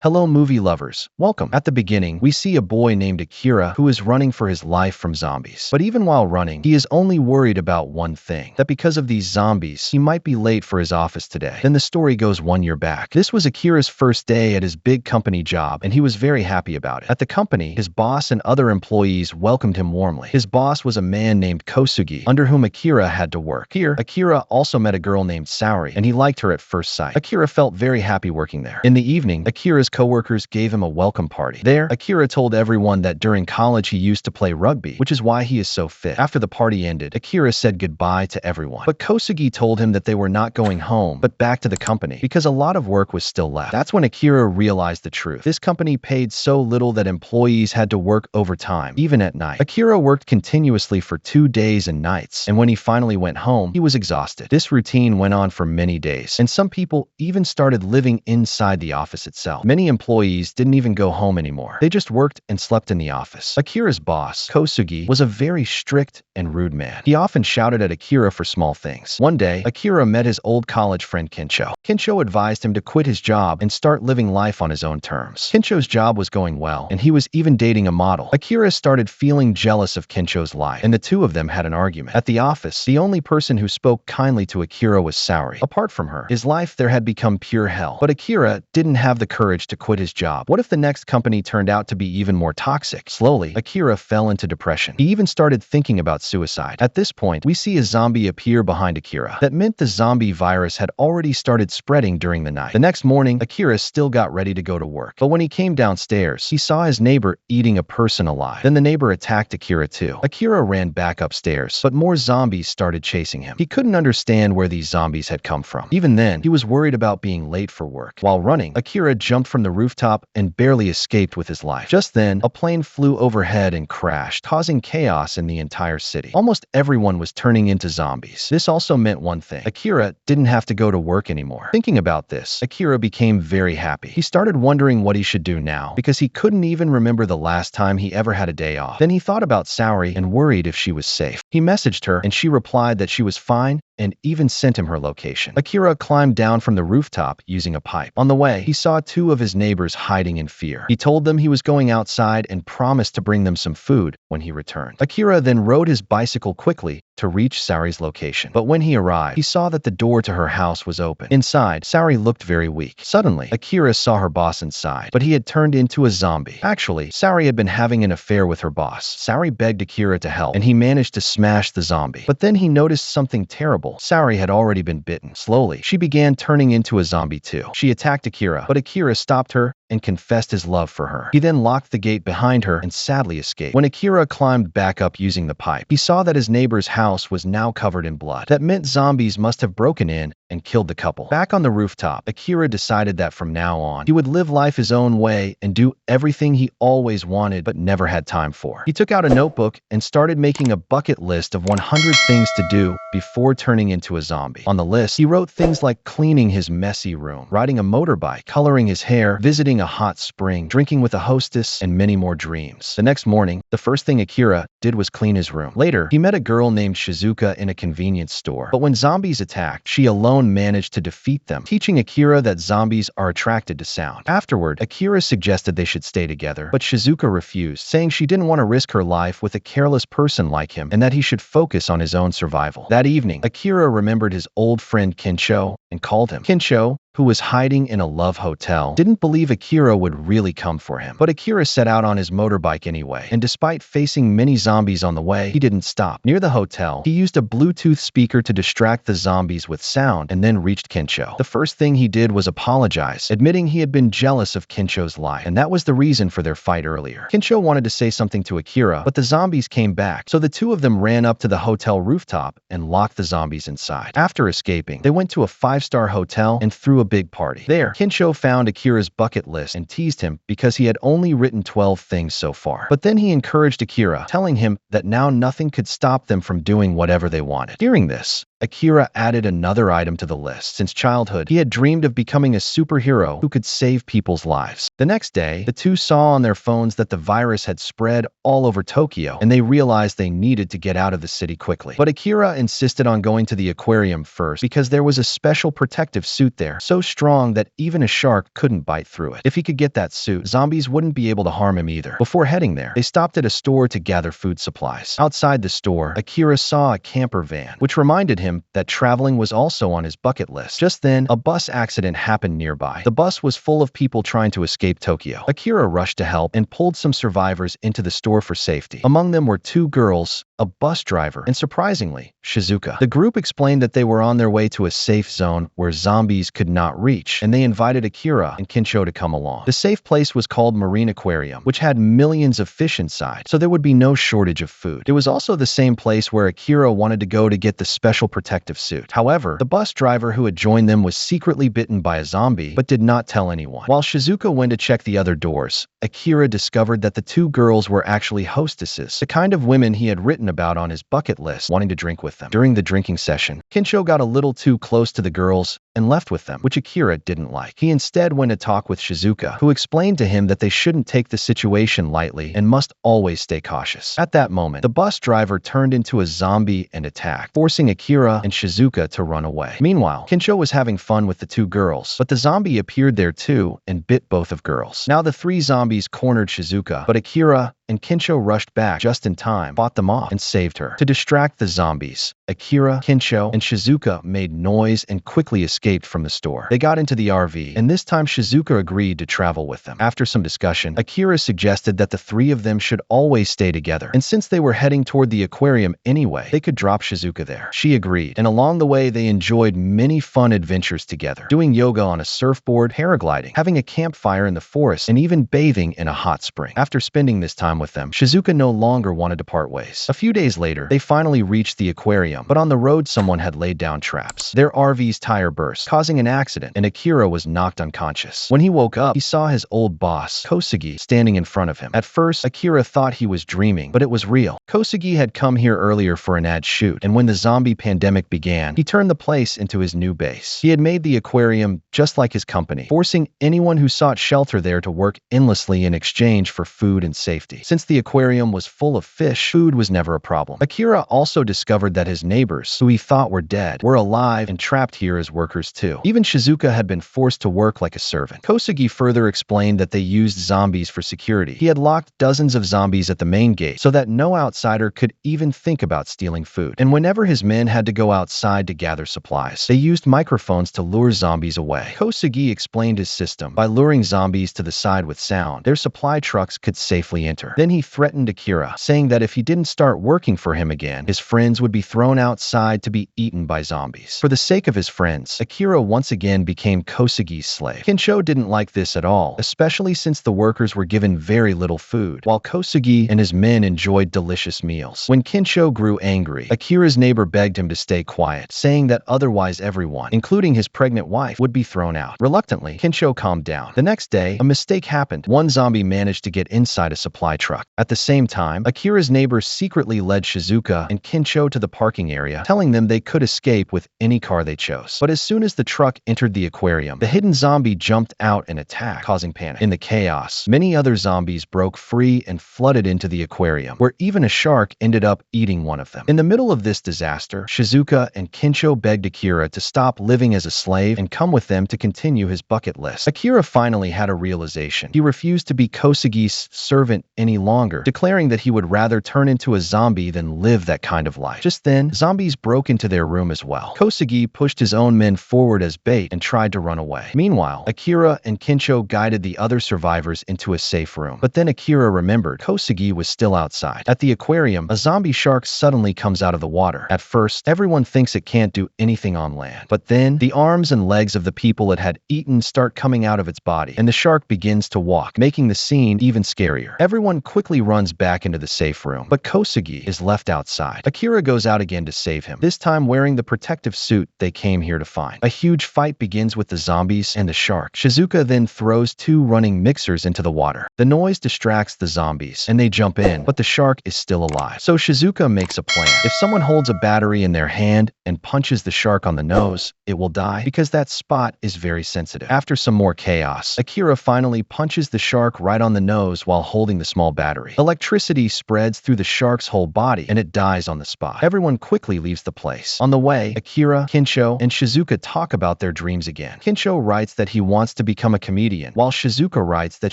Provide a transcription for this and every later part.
Hello movie lovers, welcome. At the beginning, we see a boy named Akira who is running for his life from zombies. But even while running, he is only worried about one thing, that because of these zombies, he might be late for his office today. Then the story goes 1 year back. This was Akira's first day at his big company job, and he was very happy about it. At the company, his boss and other employees welcomed him warmly. His boss was a man named Kosugi, under whom Akira had to work. Here, Akira also met a girl named Saori, and he liked her at first sight. Akira felt very happy working there. In the evening, Akira's co-workers gave him a welcome party. There, Akira told everyone that during college he used to play rugby, which is why he is so fit. After the party ended, Akira said goodbye to everyone. But Kosugi told him that they were not going home, but back to the company, because a lot of work was still left. That's when Akira realized the truth. This company paid so little that employees had to work overtime, even at night. Akira worked continuously for 2 days and nights, and when he finally went home, he was exhausted. This routine went on for many days, and some people even started living inside the office itself. Many employees didn't even go home anymore. They just worked and slept in the office. Akira's boss, Kosugi, was a very strict and rude man. He often shouted at Akira for small things. One day, Akira met his old college friend Kensho. Kensho advised him to quit his job and start living life on his own terms. Kensho's job was going well, and he was even dating a model. Akira started feeling jealous of Kensho's life, and the two of them had an argument. At the office, the only person who spoke kindly to Akira was Saori. Apart from her, his life there had become pure hell. But Akira didn't have the courage to quit his job. What if the next company turned out to be even more toxic? Slowly, Akira fell into depression. He even started thinking about suicide. At this point, we see a zombie appear behind Akira. That meant the zombie virus had already started spreading during the night. The next morning, Akira still got ready to go to work. But when he came downstairs, he saw his neighbor eating a person alive. Then the neighbor attacked Akira too. Akira ran back upstairs, but more zombies started chasing him. He couldn't understand where these zombies had come from. Even then, he was worried about being late for work. While running, Akira jumped from the rooftop and barely escaped with his life. Just then, a plane flew overhead and crashed, causing chaos in the entire city. Almost everyone was turning into zombies. This also meant one thing: Akira didn't have to go to work anymore. Thinking about this, Akira became very happy. He started wondering what he should do now, because he couldn't even remember the last time he ever had a day off. Then he thought about Saori and worried if she was safe. He messaged her, and she replied that she was fine and even sent him her location. Akira climbed down from the rooftop using a pipe. On the way, he saw 2 of his neighbors hiding in fear. He told them he was going outside and promised to bring them some food when he returned. Akira then rode his bicycle quickly to reach Saori's location. But when he arrived, he saw that the door to her house was open. Inside, Saori looked very weak. Suddenly, Akira saw her boss inside, but he had turned into a zombie. Actually, Saori had been having an affair with her boss. Saori begged Akira to help, and he managed to smash the zombie. But then he noticed something terrible. Saori had already been bitten. Slowly, she began turning into a zombie too. She attacked Akira, but Akira stopped her and confessed his love for her. He then locked the gate behind her and sadly escaped. When Akira climbed back up using the pipe, he saw that his neighbor's house was now covered in blood. That meant zombies must have broken in and killed the couple. Back on the rooftop, Akira decided that from now on, he would live life his own way and do everything he always wanted but never had time for. He took out a notebook and started making a bucket list of 100 things to do before turning into a zombie. On the list, he wrote things like cleaning his messy room, riding a motorbike, coloring his hair, visiting a hot spring, drinking with a hostess, and many more dreams. The next morning, the first thing Akira did was clean his room. Later, he met a girl named Shizuka in a convenience store. But when zombies attacked, she alone managed to defeat them, teaching Akira that zombies are attracted to sound. Afterward, Akira suggested they should stay together, but Shizuka refused, saying she didn't want to risk her life with a careless person like him and that he should focus on his own survival. That evening, Akira remembered his old friend Kensho and called him. Kensho, who was hiding in a love hotel, didn't believe Akira would really come for him. But Akira set out on his motorbike anyway, and despite facing many zombies on the way, he didn't stop. Near the hotel, he used a Bluetooth speaker to distract the zombies with sound and then reached Kensho. The first thing he did was apologize, admitting he had been jealous of Kensho's life, and that was the reason for their fight earlier. Kensho wanted to say something to Akira, but the zombies came back, so the two of them ran up to the hotel rooftop and locked the zombies inside. After escaping, they went to a 5-star hotel and threw a big party. There, Kensho found Akira's bucket list and teased him because he had only written 12 things so far. But then he encouraged Akira, telling him that now nothing could stop them from doing whatever they wanted. Hearing this, Akira added another item to the list. Since childhood, he had dreamed of becoming a superhero who could save people's lives. The next day, the two saw on their phones that the virus had spread all over Tokyo, and they realized they needed to get out of the city quickly. But Akira insisted on going to the aquarium first because there was a special protective suit there, so strong that even a shark couldn't bite through it. If he could get that suit, zombies wouldn't be able to harm him either. Before heading there, they stopped at a store to gather food supplies. Outside the store, Akira saw a camper van, which reminded him that traveling was also on his bucket list. Just then, a bus accident happened nearby. The bus was full of people trying to escape Tokyo. Akira rushed to help and pulled some survivors into the store for safety. Among them were two girls, a bus driver, and surprisingly, Shizuka. The group explained that they were on their way to a safe zone where zombies could not reach, and they invited Akira and Kincho to come along. The safe place was called Marine Aquarium, which had millions of fish inside, so there would be no shortage of food. It was also the same place where Akira wanted to go to get the special protective suit. However, the bus driver who had joined them was secretly bitten by a zombie, but did not tell anyone. While Shizuka went to check the other doors, Akira discovered that the two girls were actually hostesses, the kind of women he had written about on his bucket list, wanting to drink with them. During the drinking session, Kincho got a little too close to the girls and left with them, which Akira didn't like. He instead went to talk with Shizuka, who explained to him that they shouldn't take the situation lightly and must always stay cautious. At that moment, the bus driver turned into a zombie and attacked, forcing Akira and Shizuka to run away. Meanwhile, Kincho was having fun with the two girls, but the zombie appeared there too and bit both of girls. Now the three zombies cornered Shizuka, but Akira and Kincho rushed back just in time, fought them off, and saved her. To distract the zombies, Akira, Kincho, and Shizuka made noise and quickly escaped from the store. They got into the RV, and this time Shizuka agreed to travel with them. After some discussion, Akira suggested that the three of them should always stay together, and since they were heading toward the aquarium anyway, they could drop Shizuka there. She agreed, and along the way they enjoyed many fun adventures together, doing yoga on a surfboard, paragliding, having a campfire in the forest, and even bathing in a hot spring. After spending this time with them, Shizuka no longer wanted to part ways. A few days later, they finally reached the aquarium, but on the road someone had laid down traps. Their RV's tire burst, causing an accident, and Akira was knocked unconscious. When he woke up, he saw his old boss, Kosugi, standing in front of him. At first, Akira thought he was dreaming, but it was real. Kosugi had come here earlier for an ad shoot, and when the zombie pandemic began, he turned the place into his new base. He had made the aquarium just like his company, forcing anyone who sought shelter there to work endlessly in exchange for food and safety. Since the aquarium was full of fish, food was never a problem. Akira also discovered that his neighbors, who he thought were dead, were alive and trapped here as workers too. Even Shizuka had been forced to work like a servant. Kosugi further explained that they used zombies for security. He had locked dozens of zombies at the main gate so that no outsider could even think about stealing food. And whenever his men had to go outside to gather supplies, they used microphones to lure zombies away. Kosugi explained his system. By luring zombies to the side with sound, their supply trucks could safely enter. Then he threatened Akira, saying that if he didn't start working for him again, his friends would be thrown outside to be eaten by zombies. For the sake of his friends, Akira once again became Kosugi's slave. Kincho didn't like this at all, especially since the workers were given very little food, while Kosugi and his men enjoyed delicious meals. When Kincho grew angry, Akira's neighbor begged him to stay quiet, saying that otherwise everyone, including his pregnant wife, would be thrown out. Reluctantly, Kincho calmed down. The next day, a mistake happened. One zombie managed to get inside a supply truck. At the same time, Akira's neighbor secretly led Shizuka and Kincho to the parking area, telling them they could escape with any car they chose. But as soon as the truck entered the aquarium, the hidden zombie jumped out and attacked, causing panic. In the chaos, many other zombies broke free and flooded into the aquarium, where even a shark ended up eating one of them. In the middle of this disaster, Shizuka and Kincho begged Akira to stop living as a slave and come with them to continue his bucket list. Akira finally had a realization. He refused to be Kosugi's servant any longer, declaring that he would rather turn into a zombie than live that kind of life. Just then, zombies broke into their room as well. Kosugi pushed his own men forward as bait and tried to run away. Meanwhile, Akira and Kincho guided the other survivors into a safe room. But then Akira remembered Kosugi was still outside. At the aquarium, a zombie shark suddenly comes out of the water. At first, everyone thinks it can't do anything on land. But then, the arms and legs of the people it had eaten start coming out of its body, and the shark begins to walk, making the scene even scarier. Everyone Everyone quickly runs back into the safe room, but Kosugi is left outside. Akira goes out again to save him, this time wearing the protective suit they came here to find. A huge fight begins with the zombies and the shark. Shizuka then throws 2 running mixers into the water. The noise distracts the zombies, and they jump in, but the shark is still alive. So Shizuka makes a plan. If someone holds a battery in their hand and punches the shark on the nose, it will die because that spot is very sensitive. After some more chaos, Akira finally punches the shark right on the nose while holding the small battery. Electricity spreads through the shark's whole body and it dies on the spot. Everyone quickly leaves the place. On the way, Akira, Kinsho, and Shizuka talk about their dreams again. Kinsho writes that he wants to become a comedian, while Shizuka writes that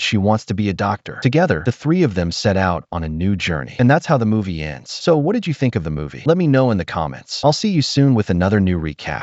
she wants to be a doctor. Together, the 3 of them set out on a new journey. And that's how the movie ends. So what did you think of the movie? Let me know in the comments. I'll see you soon with another new recap.